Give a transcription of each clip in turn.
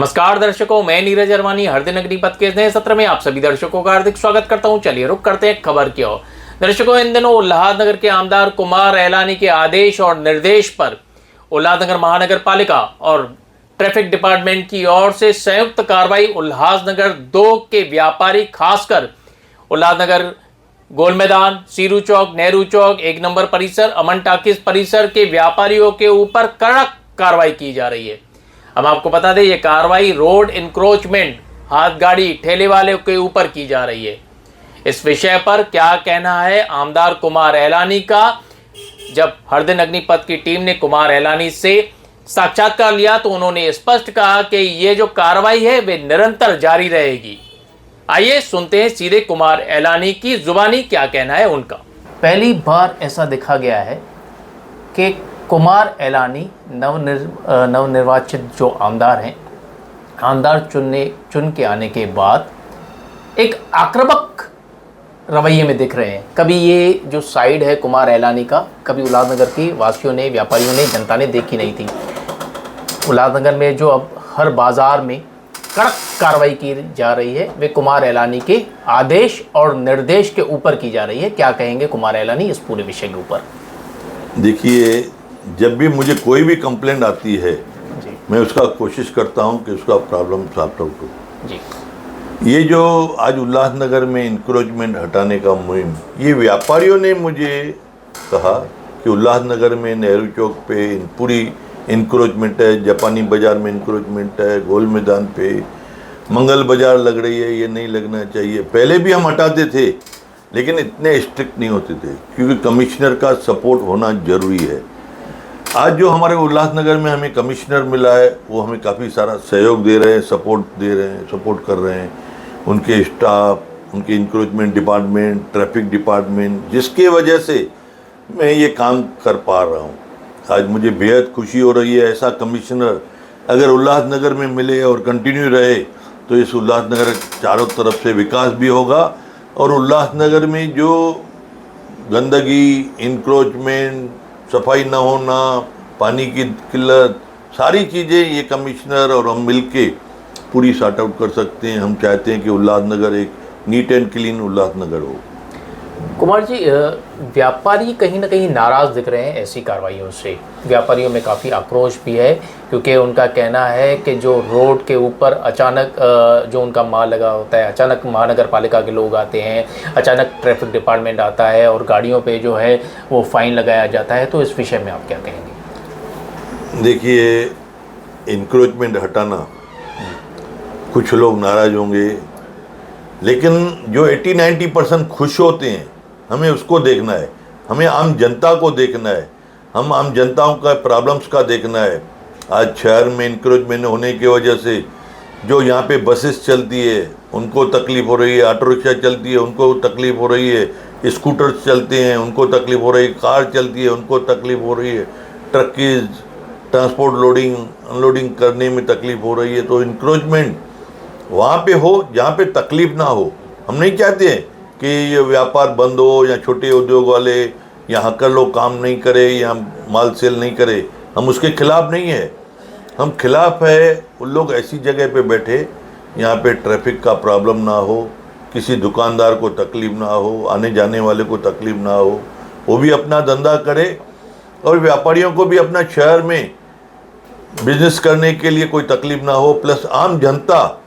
नमस्कार दर्शकों, मैं नीरज अरवानी हर दिन अग्निपथ के नए सत्र में आप सभी दर्शकों का हार्दिक स्वागत करता हूं। चलिए रुक करते हैं खबर की ओर। दर्शकों, इन दिनों उल्लासनगर के आमदार कुमार एलानी के आदेश और निर्देश पर उल्लासनगर महानगर पालिका और ट्रैफिक डिपार्टमेंट की ओर से संयुक्त कार्रवाई उल्लासनगर 2 के व्यापारी, खासकर उल्लासनगर गोल मैदान, सीरू चौक, नेहरू चौक, 1 नंबर परिसर, अमन टाकिस परिसर के व्यापारियों के ऊपर कड़क कार्रवाई की जा रही है। हम आपको बता दें, ये कार्रवाई रोड इंक्रोचमेंट, हाथ गाड़ी ठेले वाले के ऊपर की जा रही है। इस विषय पर क्या कहना है आमदार कुमार एलानी का? जब हर दिन अग्निपथ की टीम ने कुमार एलानी से साक्षात्कार लिया तो उन्होंने स्पष्ट कहा कि ये जो कार्रवाई है वे निरंतर जारी रहेगी। आइए सुनते हैं सीधे कुमार एलानी की जुबानी क्या कहना है उनका। पहली बार ऐसा देखा गया है कि कुमार एलानी नवनिर्वाचित जो आमदार हैं, आमदार चुन के आने के बाद एक आक्रामक रवैये में दिख रहे हैं। कभी ये जो साइड है कुमार एलानी का, कभी उल्लासनगर की वासियों ने, व्यापारियों ने, जनता ने देखी नहीं थी। उल्लासनगर में जो अब हर बाजार में कड़क कार्रवाई की जा रही है वे कुमार एलानी के आदेश और निर्देश के ऊपर की जा रही है। क्या कहेंगे कुमार एलानी इस पूरे विषय के ऊपर? देखिए, जब भी मुझे कोई भी कंप्लेंट आती है मैं उसका कोशिश करता हूं कि उसका प्रॉब्लम सॉल्व आउट हो। ये जो आज उल्लासनगर में इंक्रोचमेंट हटाने का मुहिम, ये व्यापारियों ने मुझे कहा कि उल्लासनगर में नेहरू चौक पे पूरी इंक्रोचमेंट है, जापानी बाज़ार में इंक्रोचमेंट है, गोल मैदान पे मंगल बाज़ार लग रही है, ये नहीं लगना चाहिए। पहले भी हम हटाते थे लेकिन इतने स्ट्रिक्ट नहीं होते थे क्योंकि कमिश्नर का सपोर्ट होना ज़रूरी है। आज जो हमारे उल्लासनगर में हमें कमिश्नर मिला है वो हमें काफ़ी सारा सहयोग दे रहे हैं, सपोर्ट दे रहे हैं, सपोर्ट कर रहे हैं। उनके स्टाफ, उनके इंक्रोचमेंट डिपार्टमेंट, ट्रैफिक डिपार्टमेंट, जिसके वजह से मैं ये काम कर पा रहा हूँ। आज मुझे बेहद खुशी हो रही है। ऐसा कमिश्नर अगर उल्लासनगर में मिले और कंटिन्यू रहे तो इस उल्लासनगर चारों तरफ से विकास भी होगा और उल्लासनगर में जो गंदगी, इंक्रोचमेंट, सफाई न होना, पानी की किल्लत, सारी चीज़ें ये कमिश्नर और हम मिलके पूरी सॉर्ट आउट कर सकते हैं। हम चाहते हैं कि उल्लासनगर एक नीट एंड क्लीन उल्लासनगर हो। कुमार जी, व्यापारी कहीं ना कहीं नाराज़ दिख रहे हैं ऐसी कार्रवाइयों से। व्यापारियों में काफ़ी आक्रोश भी है क्योंकि उनका कहना है कि जो रोड के ऊपर अचानक जो उनका माल लगा होता है, अचानक महानगर पालिका के लोग आते हैं, अचानक ट्रैफिक डिपार्टमेंट आता है और गाड़ियों पे जो है वो फ़ाइन लगाया जाता है। तो इस विषय में आप क्या कहेंगे? देखिए, इंक्रोचमेंट हटाना कुछ लोग नाराज़ होंगे लेकिन जो 80-90% खुश होते हैं हमें उसको देखना है। हमें आम जनता को देखना है, हम आम जनताओं का प्रॉब्लम्स का देखना है। आज शहर में इंक्रोचमेंट होने की वजह से जो यहाँ पे बसेस चलती है उनको तकलीफ़ हो रही है, ऑटो रिक्शा चलती है उनको तकलीफ़ हो रही है, स्कूटर्स चलते हैं उनको तकलीफ़ हो रही है, कार चलती है उनको तकलीफ़ हो रही है, ट्रक की ट्रांसपोर्ट लोडिंग अनलोडिंग करने में तकलीफ़ हो रही है। तो इंक्रोचमेंट वहाँ पे हो जहाँ पे तकलीफ़ ना हो। हम नहीं चाहते हैं कि ये व्यापार बंद हो या छोटे उद्योग वाले या हकर लोग काम नहीं करे या माल सेल नहीं करे। हम उसके खिलाफ़ नहीं है, हम खिलाफ़ है उन लोग ऐसी जगह पे बैठे यहाँ पे ट्रैफिक का प्रॉब्लम ना हो, किसी दुकानदार को तकलीफ़ ना हो, आने जाने वाले को तकलीफ़ ना हो, वो भी अपना धंधा करे और व्यापारियों को भी अपना शहर में बिजनेस करने के लिए कोई तकलीफ़ ना हो। प्लस आम जनता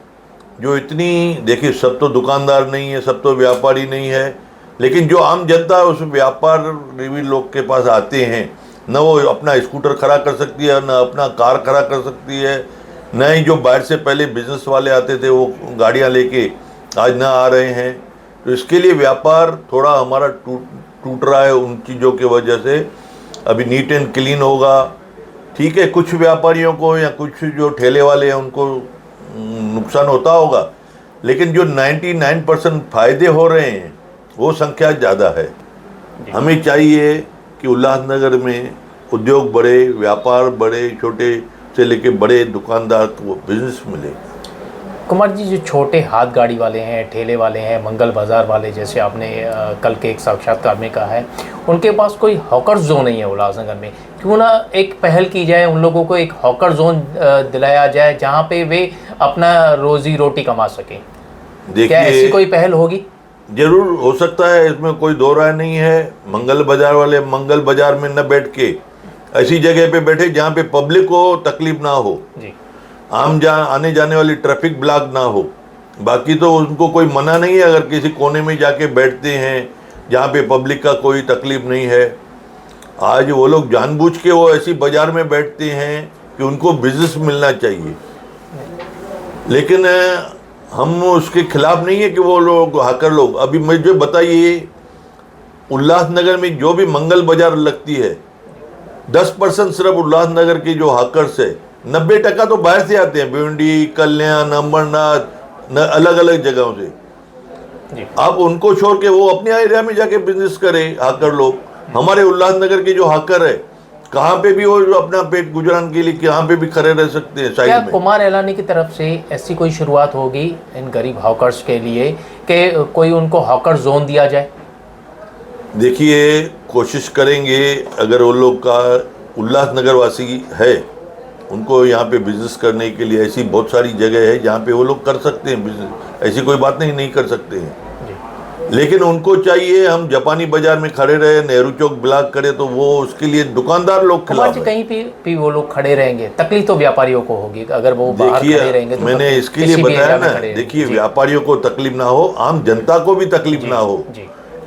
जो इतनी, देखिए सब तो दुकानदार नहीं है, सब तो व्यापारी नहीं है, लेकिन जो आम जनता है उस व्यापारी लोग के पास आते हैं, न वो अपना स्कूटर खड़ा कर सकती है, न अपना कार खड़ा कर सकती है, न ही जो बाहर से पहले बिजनेस वाले आते थे वो गाड़ियां लेके आज ना आ रहे हैं। तो इसके लिए व्यापार थोड़ा हमारा टूट रहा है उन चीज़ों की वजह से। अभी नीट एंड क्लीन होगा, ठीक है, कुछ व्यापारियों को या कुछ जो ठेले वाले हैं उनको नुकसान होता होगा, लेकिन जो 99% फ़ायदे हो रहे हैं वो संख्या ज़्यादा है। हमें चाहिए कि उल्लासनगर में उद्योग बढ़े, व्यापार बढ़े, छोटे से लेके बड़े दुकानदार को बिजनेस मिले। कुमार जी, जो छोटे हाथ गाड़ी वाले हैं, ठेले वाले हैं, मंगल बाज़ार वाले, जैसे आपने कल के एक साक्षात्कार में कहा है, उनके पास कोई हॉकर जोन नहीं है उल्लासनगर में। क्यों ना एक पहल की जाए, उन लोगों को एक हॉकर जोन दिलाया जाए जहां पे वे अपना रोजी रोटी कमा सकें। क्या ऐसी कोई पहल होगी? जरूर हो सकता है, इसमें कोई दो राय नहीं है। मंगल बाजार वाले मंगल बाजार में न बैठ के ऐसी जगह पे बैठे जहाँ पे पब्लिक को तकलीफ ना हो जी। आने जाने वाली ट्रैफिक ब्लॉक ना हो। बाकी तो उनको कोई मना नहीं है, अगर किसी कोने में जाके बैठते हैं जहाँ पे पब्लिक का कोई तकलीफ नहीं है। आज वो लोग जानबूझ के वो ऐसी बाजार में बैठते हैं कि उनको बिजनेस मिलना चाहिए, लेकिन हम उसके खिलाफ नहीं है कि वो लोग हाकर लोग। अभी मुझे बताइए, उल्लासनगर में जो भी मंगल बाजार लगती है, 10% सिर्फ उल्लासनगर के जो हाकर्स है, 90% तो बाहर से आते हैं, भिवंडी, कल्याण, अमरनाथ, अलग अलग जगहों से। आप उनको छोड़ के वो अपने एरिया में जाके बिजनेस करें हाकर लोग। हमारे उल्लासनगर के जो हाकर है, कहाँ पे भी वो अपना पेट गुजरान के लिए कहाँ पे भी खड़े रह सकते हैं साइड में। कुमार एलानी की तरफ से ऐसी कोई शुरुआत होगी इन गरीब हॉकर्स के लिए कि कोई उनको हॉकर जोन दिया जाए? देखिए, कोशिश करेंगे। अगर वो लोग का उल्लासनगर वासी है, उनको यहाँ पे बिजनेस करने के लिए ऐसी बहुत सारी जगह है जहाँ पे वो लोग कर सकते हैं बिजनेस। ऐसी कोई बात नहीं कर सकते हैं, लेकिन उनको चाहिए हम जापानी बाजार में खड़े रहे, नेहरू चौक ब्लॉक करे, तो वो उसके लिए दुकानदार लोग खिलाफ है। कहीं भी वो लोग खड़े रहेंगे, तकलीफ तो व्यापारियों को होगी अगर वो बाहर खड़े रहेंगे। तो मैंने इसके लिए बताया ना, देखिए, व्यापारियों को तकलीफ ना हो, आम जनता को भी तकलीफ ना हो,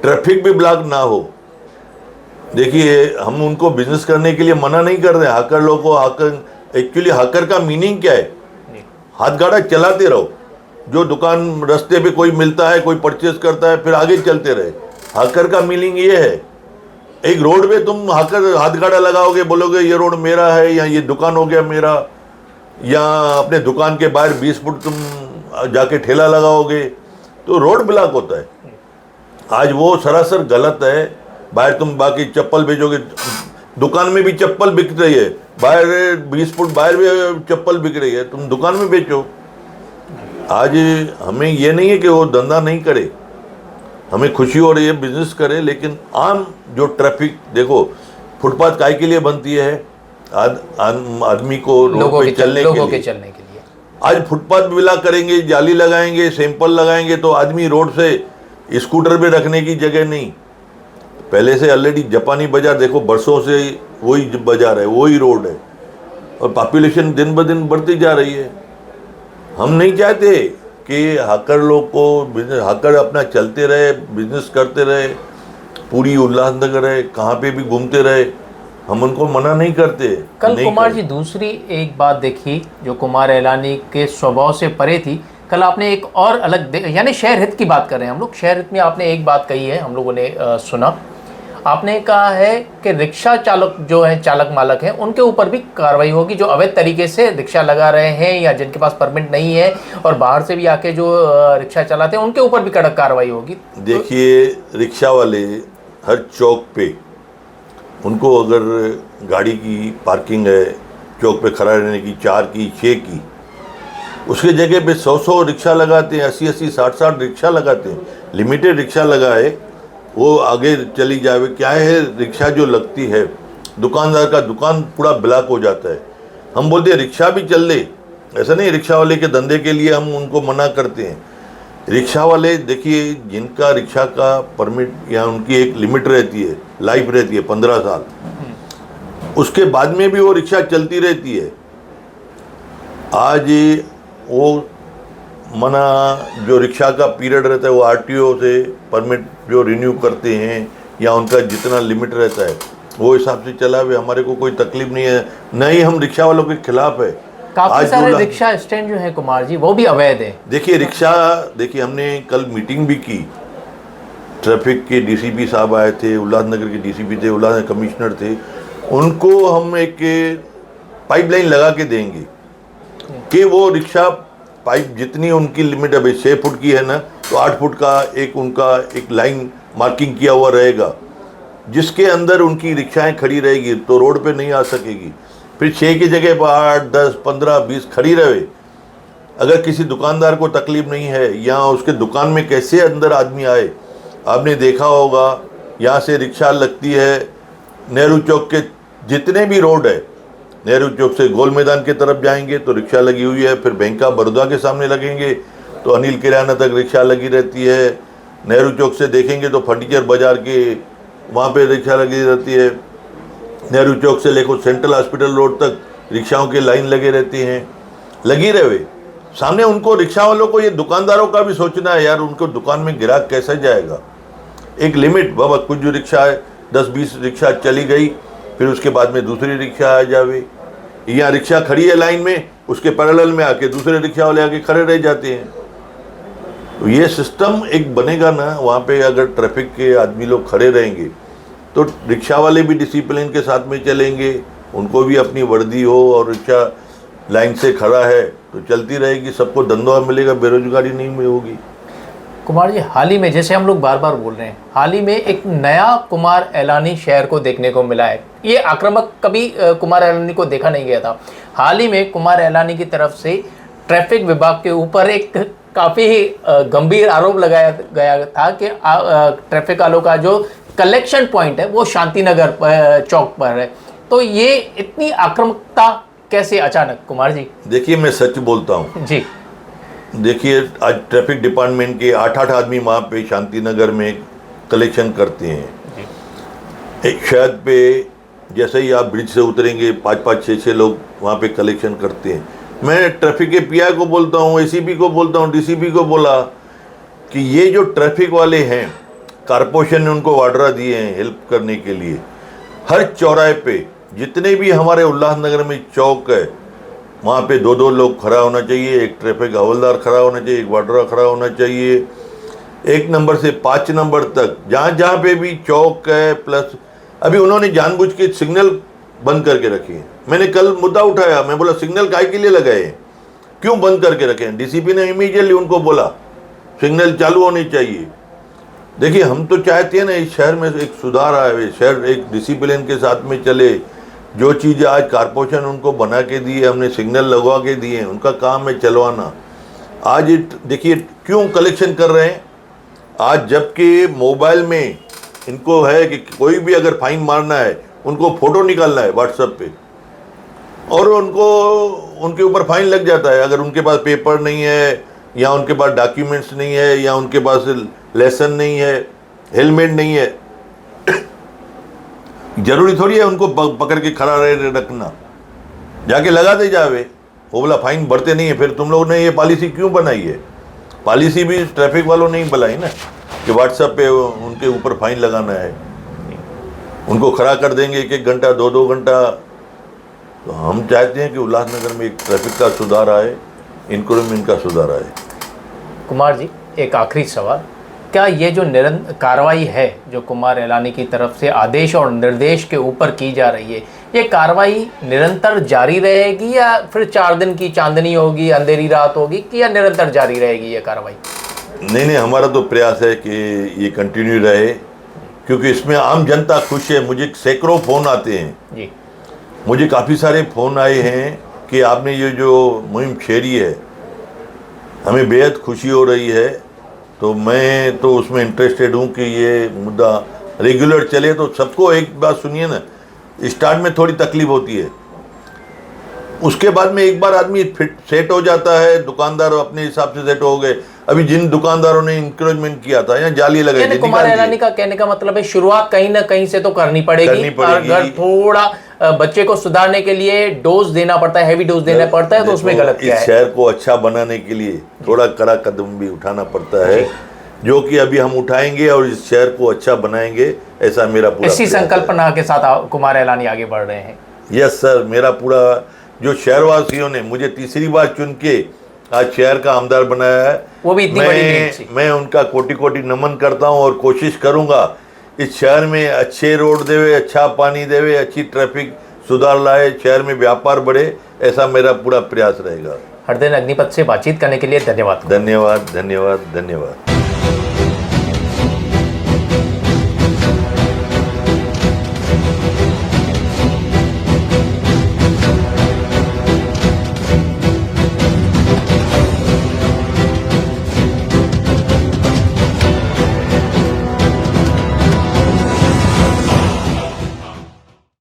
ट्रैफिक भी ब्लॉक ना हो। देखिए, हम उनको बिजनेस करने के लिए मना नहीं कर रहे। हाकर लोगों को, हाकर एक्चुअली हाकर का मीनिंग क्या है? हाथ गाड़ा चलाते रहो, जो दुकान रास्ते पे कोई मिलता है, कोई परचेज करता है, फिर आगे चलते रहे। हाकर का मीनिंग ये है, एक रोड पे तुम हाथ गाड़ा लगाओगे, बोलोगे ये रोड मेरा है, या ये दुकान हो गया मेरा, या अपने दुकान के बाहर 20 फुट तुम जाके ठेला लगाओगे, तो रोड ब्लॉक होता है। आज वो सरासर गलत है। बाहर तुम बाकी चप्पल बेचोगे, दुकान में भी चप्पल बिक रही है, बाहर 20 फुट बाहर भी चप्पल बिक रही है, तुम दुकान में बेचो। आज हमें ये नहीं है कि वो धंधा नहीं करे, हमें खुशी हो रही है बिजनेस करे, लेकिन आम जो ट्रैफिक, देखो फुटपाथ काय के लिए बनती है? आदमी को रोड पे चलने के लिए। आज फुटपाथ बिला करेंगे, जाली लगाएंगे, सैंपल लगाएंगे, तो आदमी रोड से स्कूटर पे रखने की जगह नहीं। पहले से ऑलरेडी जापानी बाजार देखो, बरसों से वही बाजार है, वही रोड है, और पॉपुलेशन दिन ब दिन बढ़ती जा रही है। हम नहीं चाहते कि हाकर लोग को बिजनेस, हाकर अपना चलते रहे, बिजनेस करते रहे, पूरी उल्लासनगर है, कहाँ पे भी घूमते रहे, हम उनको मना नहीं करते। कल कुमार जी, दूसरी एक बात देखी जो कुमार एलानी के स्वभाव से परे थी। कल आपने एक और अलग, यानी शहर हित की बात कर रहे हैं हम लोग, शहर हित में आपने एक बात कही है, हम लोगों ने सुना। आपने कहा है कि रिक्शा चालक जो है, चालक मालक हैं, उनके ऊपर भी कार्रवाई होगी जो अवैध तरीके से रिक्शा लगा रहे हैं या जिनके पास परमिट नहीं है और बाहर से भी आके जो रिक्शा चलाते हैं, उनके ऊपर भी कड़क कार्रवाई होगी। देखिए, रिक्शा वाले हर चौक पे, उनको अगर गाड़ी की पार्किंग है, चौक पे खड़ा रहने की, 4 की 6 की, उसके जगह पे 100 रिक्शा लगाते हैं, 80 60 रिक्शा लगाते हैं। लिमिटेड रिक्शा लगाए, वो आगे चली जाए। क्या है, रिक्शा जो लगती है, दुकानदार का दुकान पूरा ब्लॉक हो जाता है। हम बोलते हैं रिक्शा भी चल दे, ऐसा नहीं रिक्शा वाले के धंधे के लिए हम उनको मना करते हैं। रिक्शा वाले, देखिए, जिनका रिक्शा का परमिट या उनकी एक लिमिट रहती है, लाइफ रहती है 15 साल, उसके बाद में भी वो रिक्शा चलती रहती है। आज वो मना, जो रिक्शा का पीरियड रहता है, वो आरटीओ से परमिट जो रिन्यू करते हैं या उनका जितना लिमिट रहता है वो हिसाब से चला हुआ, हमारे को कोई तकलीफ नहीं है, न ही हम रिक्शा वालों के खिलाफ है। काफी सारे रिक्शा स्टैंड जो है कुमार जी, वो भी अवैध है। देखिए, रिक्शा, देखिए, हमने कल मीटिंग भी की, ट्रैफिक के डीसीपी साहब आए थे, उल्लासनगर के डीसीपी थे, उल्लासनगर कमिश्नर थे, उनको हम एक पाइपलाइन लगा के देंगे कि वो रिक्शा पाइप जितनी उनकी लिमिट अभी 6 फुट की है ना, तो 8 फुट का एक उनका एक लाइन मार्किंग किया हुआ रहेगा, जिसके अंदर उनकी रिक्शाएं खड़ी रहेगी, तो रोड पे नहीं आ सकेगी। फिर 6 की जगह पर 8, 10, 15, 20 खड़ी रहे, अगर किसी दुकानदार को तकलीफ नहीं है, या उसके दुकान में कैसे अंदर आदमी आए, आपने देखा होगा, यहाँ से रिक्शा लगती है, नेहरू चौक के जितने भी रोड है, नेहरू चौक से गोल मैदान की तरफ जाएंगे तो रिक्शा लगी हुई है, फिर बैंक ऑफ बड़ौदा के सामने लगेंगे तो अनिल किराना तक रिक्शा लगी रहती है, नेहरू चौक से देखेंगे तो फर्नीचर बाजार के वहाँ पे रिक्शा लगी रहती है, नेहरू चौक से लेकर सेंट्रल हॉस्पिटल रोड तक रिक्शाओं की लाइन लगे रहती हैं, लगी रहे। सामने उनको रिक्शा वालों को, ये दुकानदारों का भी सोचना है यार, उनको दुकान में ग्राहक कैसे जाएगा। एक लिमिट, बाबा कुछ जो रिक्शा है 10-20 रिक्शा चली गई, फिर उसके बाद में दूसरी रिक्शा आ जावे, या रिक्शा खड़ी है लाइन में, उसके पैरेलल में आके दूसरे रिक्शा वाले आके खड़े रह जाते हैं। तो ये सिस्टम एक बनेगा ना, वहाँ पे अगर ट्रैफिक के आदमी लोग खड़े रहेंगे तो रिक्शा वाले भी डिसिप्लिन के साथ में चलेंगे, उनको भी अपनी वर्दी हो और रिक्शा लाइन से खड़ा है तो चलती रहेगी, सबको धंधा मिलेगा, बेरोजगारी नहीं होगी। कुमार जी, हाल ही में, जैसे हम लोग बार बार बोल रहे हैं, हाल ही में एक नया कुमार एलानी शहर को देखने को मिला है। ये आक्रामक कभी कुमार एलानी को देखा नहीं गया था। हाल ही में कुमार एलानी की तरफ से ट्रैफिक विभाग के ऊपर एक काफ़ी गंभीर आरोप लगाया गया था कि ट्रैफिक वालों का जो कलेक्शन पॉइंट है वो शांतिनगर चौक पर है। तो ये इतनी आक्रामकता कैसे अचानक, कुमार जी? देखिए, मैं सच बोलता हूँ जी। देखिए, आज ट्रैफिक डिपार्टमेंट के 8-8 आदमी वहाँ पे शांतिनगर में कलेक्शन करते हैं। एक शहर पे जैसे ही आप ब्रिज से उतरेंगे 5-5, 6-6 लोग वहाँ पे कलेक्शन करते हैं। मैं ट्रैफिक के पीआई को बोलता हूँ, एसीपी को बोलता हूँ, डीसीपी को बोला कि ये जो ट्रैफिक वाले हैं, कारपोरेशन ने उनको ऑर्डर दिए हैं हेल्प करने के लिए। हर चौराहे पे जितने भी हमारे उल्लासनगर में चौक है, वहाँ पे 2-2 लोग खड़ा होना चाहिए, एक ट्रैफिक हवलदार खड़ा होना चाहिए, एक वार्डर खड़ा होना चाहिए, 1 नंबर से 5 नंबर तक, जहाँ जहाँ पे भी चौक है। प्लस अभी उन्होंने जानबूझ के सिग्नल बंद करके रखे हैं। मैंने कल मुद्दा उठाया, मैं बोला सिग्नल काहे के लिए लगाए हैं, क्यों बंद करके रखे हैं? डीसीपी ने इमीडिएटली उनको बोला सिग्नल चालू होनी चाहिए। देखिए, हम तो चाहते हैं ना इस शहर में एक सुधार आए, शहर एक डिसिप्लिन के साथ में चले। जो चीज़ आज कारपोरेशन उनको बना के दी है, हमने सिग्नल लगवा के दिए हैं, उनका काम है चलवाना। आज देखिए क्यों कलेक्शन कर रहे हैं, आज जबकि मोबाइल में इनको है कि कोई भी अगर फाइन मारना है उनको फ़ोटो निकालना है व्हाट्सएप पे, और उनको उनके ऊपर फाइन लग जाता है। अगर उनके पास पेपर नहीं है, या उनके पास डॉक्यूमेंट्स नहीं है, या उनके पास लाइसेंस नहीं है, हेलमेट नहीं है, जरूरी थोड़ी है उनको पकड़ के खड़ा रहे रखना, जाके लगा दे जावे। वो बोला फाइन बढ़ते नहीं है। फिर तुम लोगों ने ये पॉलिसी क्यों बनाई है? पॉलिसी भी ट्रैफिक वालों ने ही बनाई ना कि व्हाट्सएप पे उनके ऊपर फाइन लगाना है, उनको खड़ा कर देंगे 1-1 घंटा, 2-2 घंटा। तो हम चाहते हैं कि उल्लासनगर में एक ट्रैफिक का सुधार आए, इंक्रूवमेंट का सुधार आए। कुमार जी, एक आखिरी सवाल, क्या ये जो निरंतर कार्रवाई है जो कुमार एलानी की तरफ से आदेश और निर्देश के ऊपर की जा रही है, ये कार्रवाई निरंतर जारी रहेगी या फिर 4 दिन की चांदनी होगी, अंधेरी रात होगी, कि या निरंतर जारी रहेगी ये कार्रवाई? नहीं, हमारा तो प्रयास है कि ये कंटिन्यू रहे, क्योंकि इसमें आम जनता खुश है। मुझे सैकड़ों फ़ोन आते हैं जी, मुझे काफ़ी सारे फ़ोन आए हैं कि आपने ये जो मुहिम छेड़ी है, हमें बेहद खुशी हो रही है। तो मैं तो उसमें इंटरेस्टेड हूँ कि ये मुद्दा रेगुलर चले। तो सबको एक बात सुनिए ना, स्टार्ट में थोड़ी तकलीफ होती है, उसके बाद में एक बार आदमी फिट सेट हो जाता है, दुकानदार अपने हिसाब से सेट हो गए। अभी जिन दुकानदारों ने इंक्रोचमेंट किया था या जाली लगाई, कुमार एलानी का कहने का मतलब है शुरुआत कहीं ना कहीं से तो करनी पड़ेगी। और अगर थोड़ा बच्चे को सुधारने के लिए डोज देना पड़ता है, हैवी डोज देना पड़ता है, तो उसमें गलत क्या है? इस शहर को अच्छा बनाने के लिए थोड़ा कड़ा कदम भी उठाना पड़ता है, जो कि अभी हम उठाएंगे और इस शहर को अच्छा बनाएंगे, ऐसा मेरा पूरा इसी संकल्पना के साथ कुमार एलानी आगे बढ़ रहे हैं। यस सर, मेरा पूरा जो शहरवासियों ने मुझे तीसरी बार चुन के आज शहर का आमदार बनाया है, वो भी इतनी बड़ी मैं उनका कोटि-कोटि नमन करता हूं और कोशिश करूंगा इस शहर में अच्छे रोड देवे, अच्छा पानी देवे, अच्छी ट्रैफिक सुधार लाए, शहर में व्यापार बढ़े, ऐसा मेरा पूरा प्रयास रहेगा। हरदैन अग्निपथ से बातचीत करने के लिए धन्यवाद। धन्यवाद, धन्यवाद, धन्यवाद।